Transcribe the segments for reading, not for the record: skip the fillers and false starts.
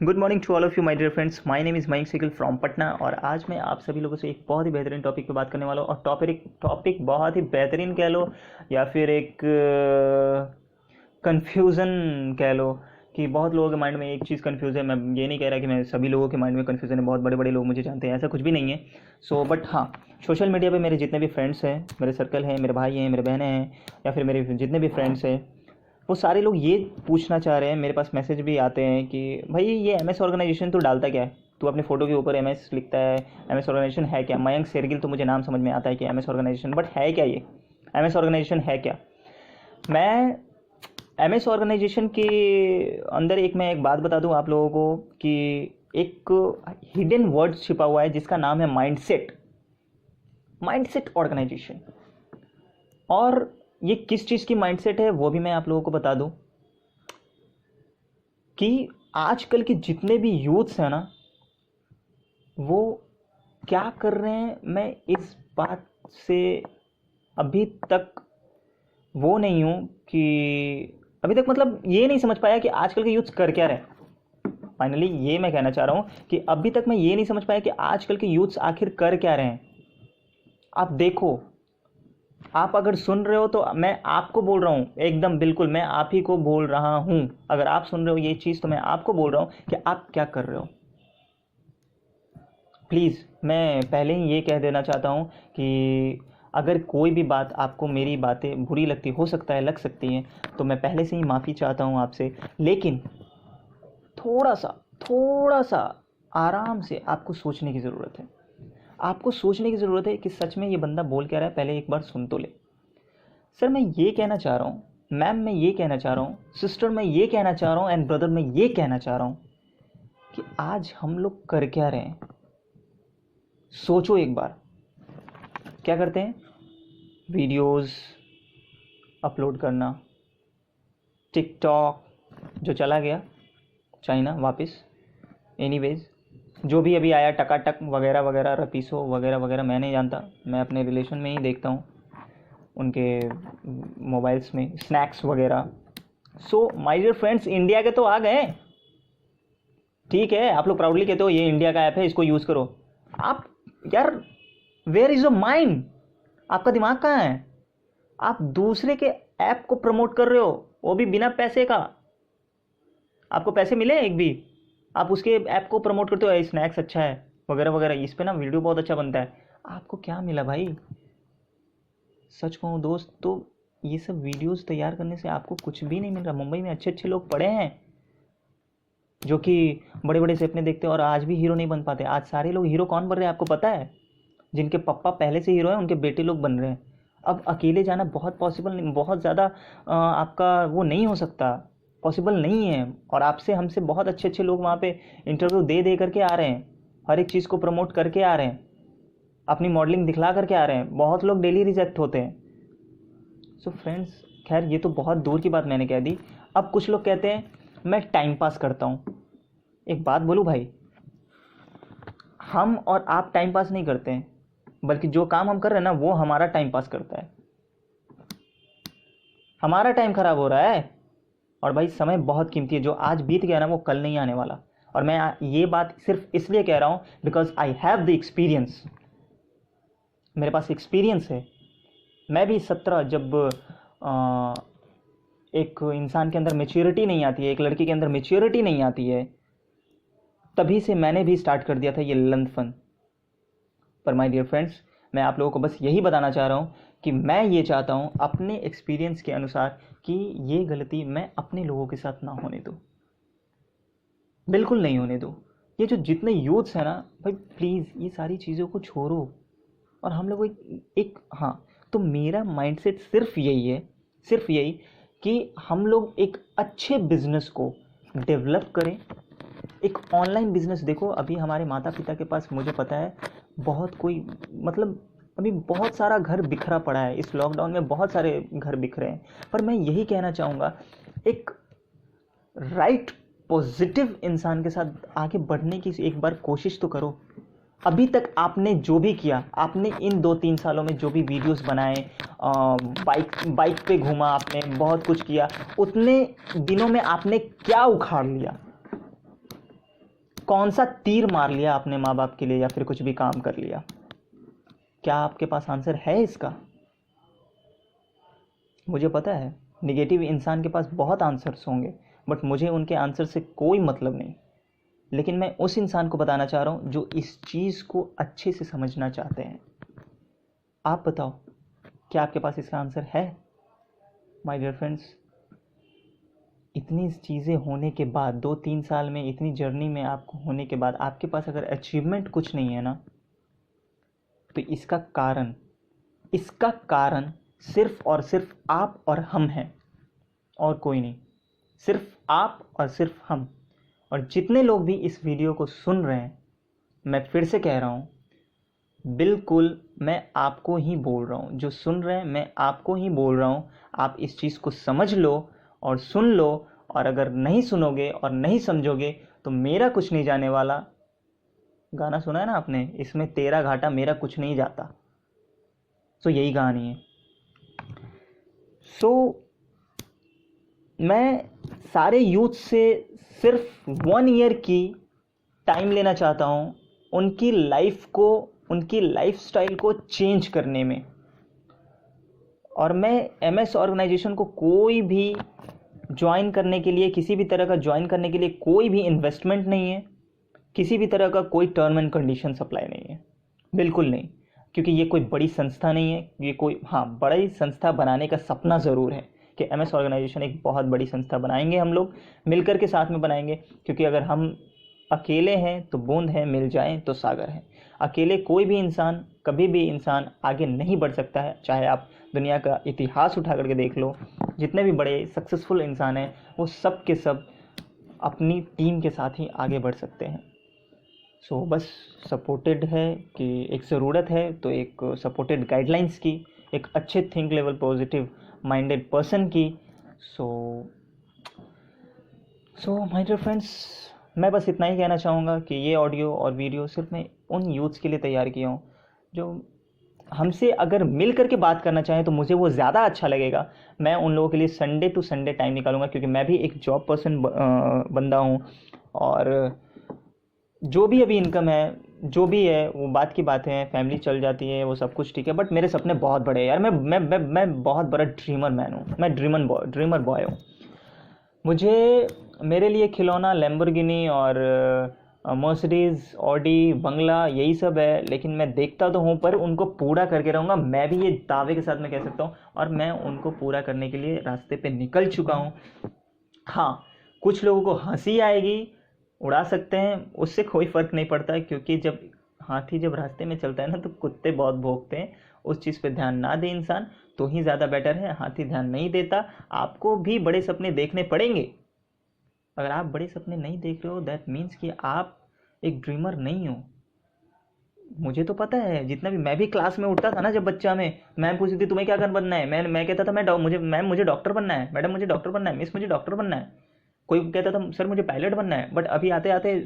Good morning to all of you my dear friends. My name is Mayank Sikal from Patna और आज मैं आप सभी लोगों से एक बहुत ही बेहतरीन टॉपिक पे बात करने वाला हूँ। और टॉपिक बहुत ही बेहतरीन कह लो या फिर एक कन्फ्यूज़न कह लो कि बहुत लोगों के माइंड में एक चीज़ कन्फ्यूज़ है। मैं ये नहीं कह रहा कि मैं सभी लोगों के माइंड में कन्फ्यूज़न है, बहुत बड़े बड़े लोग मुझे जानते हैं, ऐसा कुछ भी नहीं है। बट हाँ, सोशल मीडिया पे मेरे जितने भी फ्रेंड्स हैं, मेरे सर्कल हैं, मेरे भाई हैं, मेरे बहनें हैं, या फिर मेरे जितने भी फ्रेंड्स हैं, वो सारे लोग ये पूछना चाह रहे हैं। मेरे पास मैसेज भी आते हैं कि भाई ये एमएस ऑर्गेनाइजेशन तो डालता क्या है, तू अपने फ़ोटो के ऊपर एमएस लिखता है, एमएस ऑर्गेनाइजेशन है क्या? मयंक शेरगिल तो मुझे नाम समझ में आता है कि एमएस ऑर्गेनाइजेशन, बट है क्या ये एमएस ऑर्गेनाइजेशन है क्या? मैं एमएस ऑर्गेनाइजेशन के अंदर मैं एक बात बता दूं आप लोगों को कि एक हिडन वर्ड छिपा हुआ है जिसका नाम है माइंडसेट ऑर्गेनाइजेशन। और ये किस चीज़ की माइंडसेट है वो भी मैं आप लोगों को बता दूं कि आजकल के जितने भी यूथ्स हैं ना, वो क्या कर रहे हैं। मैं इस बात से अभी तक वो नहीं हूँ कि अभी तक मतलब ये नहीं समझ पाया कि आजकल के यूथ्स कर क्या रहे हैं। फाइनली ये मैं कहना चाह रहा हूँ कि अभी तक मैं ये नहीं समझ पाया कि आजकल के यूथ्स आखिर कर क्या रहे हैं। आप देखो, आप अगर सुन रहे हो तो मैं आपको बोल रहा हूँ, एकदम बिल्कुल मैं आप ही को बोल रहा हूँ। अगर आप सुन रहे हो ये चीज़ तो मैं आपको बोल रहा हूँ कि आप क्या कर रहे हो। प्लीज़ मैं पहले ही ये कह देना चाहता हूँ कि अगर कोई भी बात आपको, मेरी बातें बुरी लगती, हो सकता है लग सकती हैं, तो मैं पहले से ही माफ़ी चाहता हूँ आपसे। लेकिन थोड़ा सा आराम से आपको सोचने की ज़रूरत है। आपको सोचने की ज़रूरत है कि सच में ये बंदा बोल क्या रहा है, पहले एक बार सुन तो ले। सर मैं ये कहना चाह रहा हूँ, मैम मैं ये कहना चाह रहा हूँ, सिस्टर मैं ये कहना चाह रहा हूँ, एंड ब्रदर मैं ये कहना चाह रहा हूँ कि आज हम लोग कर क्या रहे हैं। सोचो एक बार, क्या करते हैं? वीडियोस अपलोड करना, टिकटॉक जो चला गया चाइना वापस, एनीवेज जो भी अभी आया, टकाटक वगैरह वगैरह, रपीसो वगैरह वगैरह, मैं नहीं जानता, मैं अपने रिलेशन में ही देखता हूँ उनके मोबाइल्स में स्नैक्स वगैरह। माय डियर फ्रेंड्स, इंडिया के तो आ गए, ठीक है, आप लोग प्राउडली कहते हो ये इंडिया का ऐप है, इसको यूज़ करो। आप यार, वेयर इज़ योर माइंड? आपका दिमाग कहाँ है? आप दूसरे के ऐप को प्रमोट कर रहे हो, वो भी बिना पैसे का। आपको पैसे मिले एक भी? आप उसके ऐप को प्रमोट करते हो, स्नैक्स अच्छा है वगैरह वगैरह, इस पे ना वीडियो बहुत अच्छा बनता है। आपको क्या मिला भाई? सच कहूँ दोस्त तो ये सब वीडियोस तैयार करने से आपको कुछ भी नहीं मिल रहा। मुंबई में अच्छे अच्छे लोग पड़े हैं जो कि बड़े बड़े सपने देखते हैं और आज भी हीरो नहीं बन पाते। आज सारे लोग हीरो कौन बन रहे हैं आपको पता है? जिनके पापा पहले से हीरो हैं उनके बेटे लोग बन रहे हैं। अब अकेले जाना बहुत पॉसिबल नहीं, बहुत ज़्यादा आपका वो नहीं हो सकता, पॉसिबल नहीं है। और आपसे हमसे बहुत अच्छे अच्छे लोग वहाँ पे इंटरव्यू दे दे करके आ रहे हैं, हर एक चीज़ को प्रमोट करके आ रहे हैं, अपनी मॉडलिंग दिखला करके आ रहे हैं। बहुत लोग डेली रिजेक्ट होते हैं। फ्रेंड्स, खैर ये तो बहुत दूर की बात मैंने कह दी। अब कुछ लोग कहते हैं मैं टाइम पास करता हूँ। एक बात बोलूँ भाई, हम और आप टाइम पास नहीं करते हैं, बल्कि जो काम हम कर रहे हैं ना वो हमारा टाइम पास करता है। हमारा टाइम खराब हो रहा है। और भाई समय बहुत कीमती है, जो आज बीत गया ना वो कल नहीं आने वाला। और मैं ये बात सिर्फ इसलिए कह रहा हूँ because I have the experience. मेरे पास एक्सपीरियंस है। मैं भी 17, जब एक इंसान के अंदर मेच्योरिटी नहीं आती है, एक लड़की के अंदर मेच्योरिटी नहीं आती है, तभी से मैंने भी स्टार्ट कर दिया था ये लंद फन। पर माय डियर फ्रेंड्स, मैं आप लोगों को बस यही बताना चाह रहा हूँ कि मैं ये चाहता हूँ अपने एक्सपीरियंस के अनुसार कि ये गलती मैं अपने लोगों के साथ ना होने दूँ, बिल्कुल नहीं होने दूँ। ये जो जितने यूथ्स हैं ना भाई, प्लीज़ ये सारी चीज़ों को छोड़ो और हम लोग हाँ, तो मेरा माइंडसेट सिर्फ यही है, सिर्फ यही कि हम लोग एक अच्छे बिजनेस को डेवलप करें। एक ऑनलाइन बिजनेस, देखो अभी हमारे माता पिता के पास, मुझे पता है बहुत कोई, मतलब अभी बहुत सारा घर बिखरा पड़ा है। इस लॉकडाउन में बहुत सारे घर बिखरे हैं। पर मैं यही कहना चाहूँगा, एक राइट पॉजिटिव इंसान के साथ आगे बढ़ने की एक बार कोशिश तो करो। अभी तक आपने जो भी किया, आपने इन 2-3 सालों में जो भी वीडियोस बनाए, बाइक पे घूमा, आपने बहुत कुछ किया, उतने दिनों में आपने क्या उखाड़ लिया? कौन सा तीर मार लिया आपने माँ बाप के लिए या फिर कुछ भी काम कर लिया? क्या आपके पास आंसर है इसका? मुझे पता है निगेटिव इंसान के पास बहुत आंसर्स होंगे, बट मुझे उनके आंसर से कोई मतलब नहीं। लेकिन मैं उस इंसान को बताना चाह रहा हूँ जो इस चीज़ को अच्छे से समझना चाहते हैं। आप बताओ, क्या आपके पास इसका आंसर है? माय डियर फ्रेंड्स, इतनी चीज़ें होने के बाद 2-3 साल में इतनी जर्नी में आपको होने के बाद आपके पास अगर अचीवमेंट कुछ नहीं है ना, तो इसका कारण सिर्फ और सिर्फ आप और हम हैं, और कोई नहीं। सिर्फ आप और सिर्फ हम। और जितने लोग भी इस वीडियो को सुन रहे हैं, मैं फिर से कह रहा हूँ, बिल्कुल मैं आपको ही बोल रहा हूँ। जो सुन रहे हैं मैं आपको ही बोल रहा हूँ। आप इस चीज़ को समझ लो और सुन लो, और अगर नहीं सुनोगे और नहीं समझोगे तो मेरा कुछ नहीं जाने वाला। गाना सुना है ना आपने, इसमें तेरा घाटा मेरा कुछ नहीं जाता। सो यही कहानी है। सो मैं सारे यूथ से सिर्फ 1 ईयर की टाइम लेना चाहता हूँ उनकी लाइफ को, उनकी लाइफस्टाइल को चेंज करने में। और मैं एमएस ऑर्गेनाइजेशन को कोई भी ज्वाइन करने के लिए, किसी भी तरह का ज्वाइन करने के लिए कोई भी इन्वेस्टमेंट नहीं है, किसी भी तरह का कोई टर्म एंड कंडीशन अप्लाई नहीं है, बिल्कुल नहीं। क्योंकि ये कोई बड़ी संस्था नहीं है, ये कोई, हाँ, बड़ी संस्था बनाने का सपना ज़रूर है कि एमएस ऑर्गेनाइजेशन एक बहुत बड़ी संस्था बनाएंगे, हम लोग मिलकर के साथ में बनाएंगे। क्योंकि अगर हम अकेले हैं तो बूंद है, मिल जाएं तो सागर है। अकेले कोई भी इंसान, कभी भी इंसान आगे नहीं बढ़ सकता है। चाहे आप दुनिया का इतिहास उठा करके देख लो, जितने भी बड़े सक्सेसफुल इंसान हैं वो सब के सब अपनी टीम के साथ ही आगे बढ़ सकते हैं। सो बस सपोर्टेड है कि एक ज़रूरत है, तो एक सपोर्टेड गाइडलाइंस की, एक अच्छे think level positive minded person की। सो माय डियर फ्रेंड्स, मैं बस इतना ही कहना चाहूँगा कि ये ऑडियो और वीडियो सिर्फ मैं उन यूथ्स के लिए तैयार किया हूँ जो हमसे अगर मिल करके बात करना चाहें तो मुझे वो ज़्यादा अच्छा लगेगा। मैं उन लोगों के लिए संडे टू संडे टाइम निकालूंगा, क्योंकि मैं भी एक जॉब पर्सन बंदा हूँ। और जो भी अभी इनकम है, जो भी है, वो बात की बात है, फैमिली चल जाती है, वो सब कुछ ठीक है। बट मेरे सपने बहुत बड़े हैं यार। मैं बहुत बड़ा ड्रीमर मैन हूँ। मैं ड्रीमर बॉय हूँ। मुझे, मेरे लिए खिलौना लैम्बोर्गिनी और मर्सिडीज़, ऑडी, बंगला, यही सब है। लेकिन मैं देखता तो हूँ पर उनको पूरा करके रहूँगा, मैं भी ये दावे के साथ मैं कह सकता हूँ। और मैं उनको पूरा करने के लिए रास्ते पे निकल चुका हूँ। हाँ, कुछ लोगों को हंसी आएगी, उड़ा सकते हैं, उससे कोई फ़र्क नहीं पड़ता है। क्योंकि जब हाथी जब रास्ते में चलता है ना, तो कुत्ते बहुत भौंकते हैं। उस चीज़ पे ध्यान ना दे इंसान तो ही ज़्यादा बेटर है। हाथी ध्यान नहीं देता। आपको भी बड़े सपने देखने पड़ेंगे। अगर आप बड़े सपने नहीं देख रहे हो, दैट मीन्स कि आप एक ड्रीमर नहीं हो। मुझे तो पता है, जितना भी मैं भी क्लास में उठता था ना जब बच्चा में, मैम पूछती थी तुम्हें क्या कर बनना है, मैं कहता था मुझे डॉक्टर बनना है, मैडम मुझे डॉक्टर बनना है, मिस मुझे डॉक्टर बनना है। कोई कहता था सर मुझे पायलट बनना है। बट अभी आते आते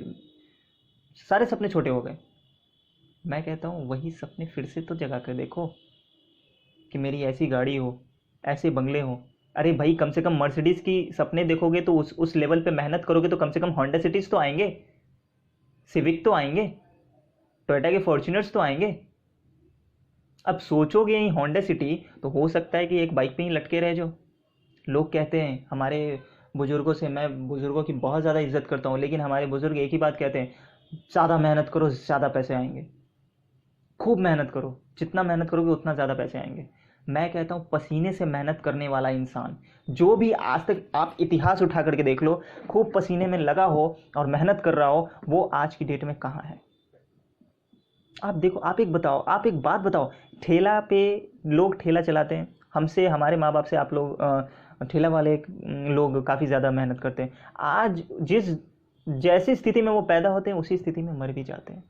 सारे सपने छोटे हो गए। मैं कहता हूँ वही सपने फिर से तो जगा कर देखो कि मेरी ऐसी गाड़ी हो, ऐसे बंगले हो। अरे भाई, कम से कम मर्सिडीज़ की सपने देखोगे तो उस लेवल पे मेहनत करोगे तो कम से कम होंडा सिटीज़ तो आएंगे, सिविक तो आएंगे, टोयोटा के फॉर्च्यूनर्स तो आएंगे। अब सोचोगे ही होंडा सिटी, तो हो सकता है कि एक बाइक पे ही लटके रह जाओ। लोग कहते हैं, हमारे बुज़ुर्गों से, मैं बुज़ुर्गों की बहुत ज़्यादा इज्जत करता हूँ, लेकिन हमारे बुज़ुर्ग एक ही बात कहते हैं, ज़्यादा मेहनत करो ज़्यादा पैसे आएंगे। खूब मेहनत करो, जितना मेहनत करोगे उतना ज़्यादा पैसे आएंगे। मैं कहता हूँ पसीने से मेहनत करने वाला इंसान, जो भी आज तक आप इतिहास उठा करके देख लो, खूब पसीने में लगा हो और मेहनत कर रहा हो, वो आज की डेट में कहाँ है? आप देखो, आप एक बात बताओ। ठेला पे लोग ठेला चलाते हैं, हमसे, हमारे माँ बाप से आप लोग ठेला वाले लोग काफ़ी ज़्यादा मेहनत करते हैं। आज जैसी स्थिति में वो पैदा होते हैं उसी स्थिति में मर भी जाते हैं।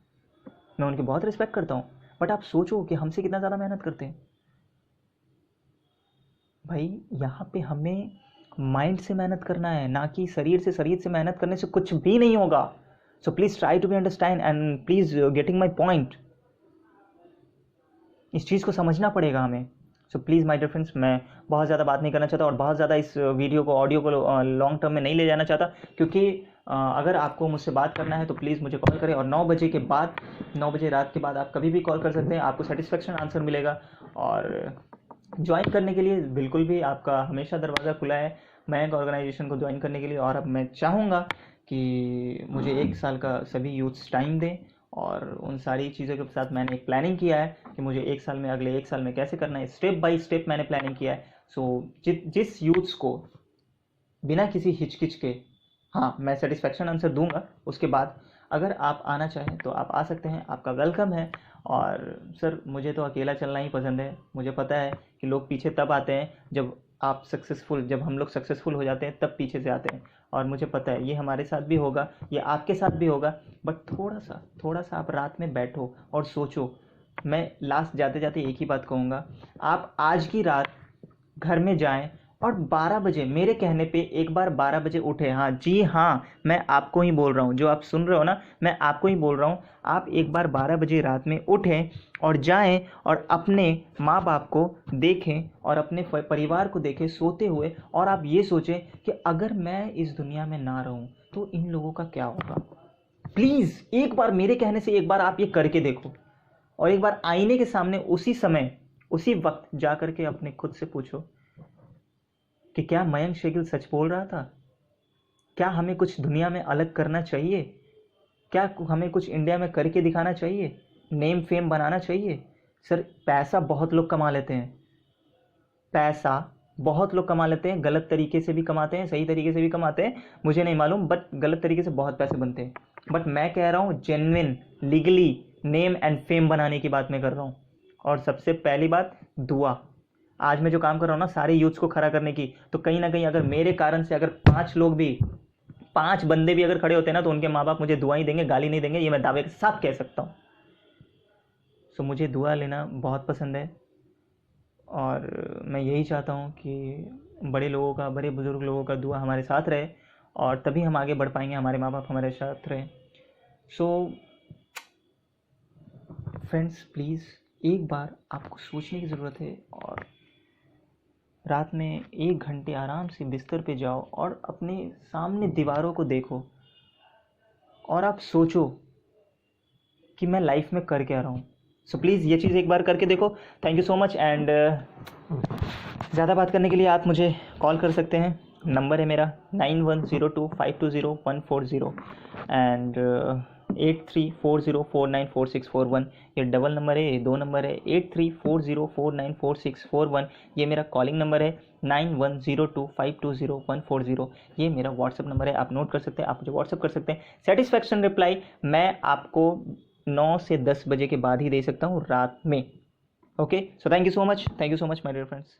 मैं उनकी बहुत रिस्पेक्ट करता हूँ। बट आप सोचो कि हमसे कितना ज़्यादा मेहनत करते हैं। भाई, यहाँ पे हमें माइंड से मेहनत करना है, ना कि शरीर से मेहनत करने से कुछ भी नहीं होगा। So please try to be understand and please getting my point. इस चीज़ को समझना पड़ेगा हमें। So please my dear friends, मैं बहुत ज़्यादा बात नहीं करना चाहता और बहुत ज़्यादा इस वीडियो को, ऑडियो को लॉन्ग टर्म में नहीं ले जाना चाहता, क्योंकि अगर आपको मुझसे बात करना है तो प्लीज़ मुझे कॉल करें, और 9 बजे के बाद, 9 बजे रात के बाद आप कभी भी कॉल कर सकते हैं, आपको सेटिस्फेक्शन आंसर मिलेगा। और ज्वाइन करने के लिए बिल्कुल भी आपका हमेशा दरवाज़ा खुला है मयंक ऑर्गेनाइजेशन को ज्वाइन करने के लिए। और अब मैं चाहूँगा कि मुझे 1 साल का सभी यूथ्स टाइम दें, और उन सारी चीज़ों के साथ मैंने एक प्लानिंग किया है कि मुझे 1 साल में, अगले 1 साल में कैसे करना है, स्टेप बाय स्टेप मैंने प्लानिंग किया है। सो जिस यूथ्स को बिना किसी हिचकिच के, हाँ मैं सेटिस्फेक्शन आंसर दूंगा, उसके बाद अगर आप आना चाहें तो आप आ सकते हैं, आपका वेलकम है। और सर मुझे तो अकेला चलना ही पसंद है। मुझे पता है कि लोग पीछे तब आते हैं जब हम लोग सक्सेसफुल हो जाते हैं, तब पीछे से आते हैं। और मुझे पता है ये हमारे साथ भी होगा, ये आपके साथ भी होगा। बट थोड़ा सा आप रात में बैठो और सोचो। मैं लास्ट जाते जाते एक ही बात कहूँगा, आप आज की रात घर में जाएं और 12 बजे, मेरे कहने पे एक बार 12 बजे उठे। हाँ जी हाँ, मैं आपको ही बोल रहा हूँ, जो आप सुन रहे हो ना, मैं आपको ही बोल रहा हूँ। आप एक बार 12 बजे रात में उठें और जाएं और अपने माँ बाप को देखें और अपने परिवार को देखें सोते हुए, और आप ये सोचें कि अगर मैं इस दुनिया में ना रहूँ तो इन लोगों का क्या होगा। प्लीज़ एक बार मेरे कहने से एक बार आप ये करके देखो, और एक बार आईने के सामने उसी समय उसी वक्त जा कर के अपने खुद से पूछो कि क्या मयंक शेगिल सच बोल रहा था? क्या हमें कुछ दुनिया में अलग करना चाहिए? क्या हमें कुछ इंडिया में करके दिखाना चाहिए? नेम फेम बनाना चाहिए? सर पैसा बहुत लोग कमा लेते हैं, पैसा बहुत लोग कमा लेते हैं, गलत तरीके से भी कमाते हैं, सही तरीके से भी कमाते हैं, मुझे नहीं मालूम, बट गलत तरीके से बहुत पैसे बनते हैं। बट मैं कह रहा हूँ genuine legally name and fame बनाने की बात मैं कर रहा हूँ। और सबसे पहली बात, दुआ। आज मैं जो काम कर रहा हूँ ना सारे यूथ्स को खड़ा करने की, तो कहीं ना कहीं अगर मेरे कारण से अगर 5 बंदे भी अगर खड़े होते हैं ना, तो उनके माँ बाप मुझे दुआ ही देंगे, गाली नहीं देंगे, ये मैं दावे के साथ कह सकता हूँ। सो मुझे दुआ लेना बहुत पसंद है, और मैं यही चाहता हूँ कि बड़े लोगों का, बड़े बुजुर्ग लोगों का दुआ हमारे साथ रहे, और तभी हम आगे बढ़ पाएंगे, हमारे माँ बाप हमारे साथ रहे। सो फ्रेंड्स प्लीज़ एक बार आपको सोचने की ज़रूरत है, और रात में 1 घंटे आराम से बिस्तर पे जाओ और अपने सामने दीवारों को देखो, और आप सोचो कि मैं लाइफ में कर क्या रहा हूँ। सो प्लीज़ ये चीज़ एक बार करके देखो। Thank you so much. And ज़्यादा बात करने के लिए आप मुझे कॉल कर सकते हैं, नंबर है मेरा 9102520140 एंड 8340494641। ये डबल नंबर है, ये 2 नंबर है, 8340494641 ये मेरा कॉलिंग नंबर है, 9102520140 ये मेरा व्हाट्सअप नंबर है। आप नोट कर सकते हैं, आप मुझे व्हाट्सअप कर सकते हैं। सेटिस्फैक्शन रिप्लाई मैं आपको 9 से 10 बजे के बाद ही दे सकता हूँ रात में। Okay, so thank you so much my dear friends.